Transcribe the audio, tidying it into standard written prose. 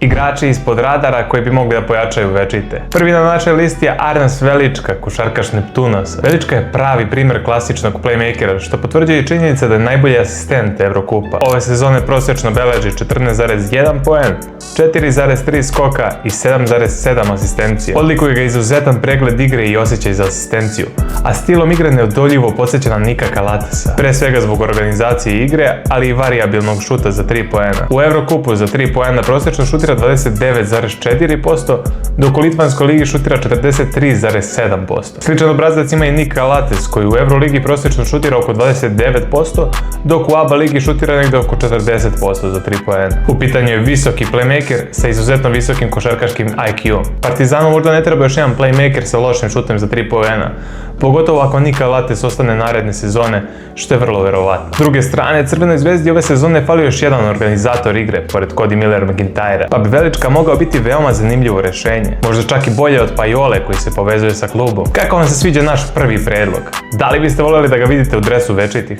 Igrači ispod radara koji bi mogli da pojačaju večite. Prvi na našoj listi je Arnas Velička, košarkaš Neptunosa. Velička je pravi primjer klasičnog playmakera, što potvrđuje i činjenica da je najbolji asistent Evrokupa. Ove sezone prosječno beleži 14,1 poen, 4,3 skoka i 7,7 asistencije. Odlikuje ga izuzetan pregled igre i osjećaj za asistenciju, a stilom igre neodoljivo podsjeća na Nika Kalatesa. Pre svega zbog organizacije igre, ali i varijabilnog šuta za 3 poena. U Evrokupu za 3 poena prosječno šutira 29,4%, dok u Litvanskoj ligi šutira 43,7%. Sličan obrazac ima i Nik Kalates, koji u Euroligi prosječno šutira oko 29%, dok u ABA ligi šutira negdje oko 40% za 3 poena. U pitanju je visoki playmaker sa izuzetno visokim košarkaškim IQ-om. Partizanu možda ne treba još jedan playmaker sa lošim šutem za 3 poena, pogotovo ako Nik Kalates ostane naredne sezone, što je vrlo verovatno. S druge strane, Crvenoj zvezdi ove sezone fali još jedan organizator igre, pored Cody Miller-McIntyra, pa bi Velička mogao biti veoma zanimljivo rešenje. Možda čak i bolje od Pajole koji se povezuje sa klubom. Kako vam se sviđa naš prvi predlog? Da li biste voljeli da ga vidite u dresu večitih?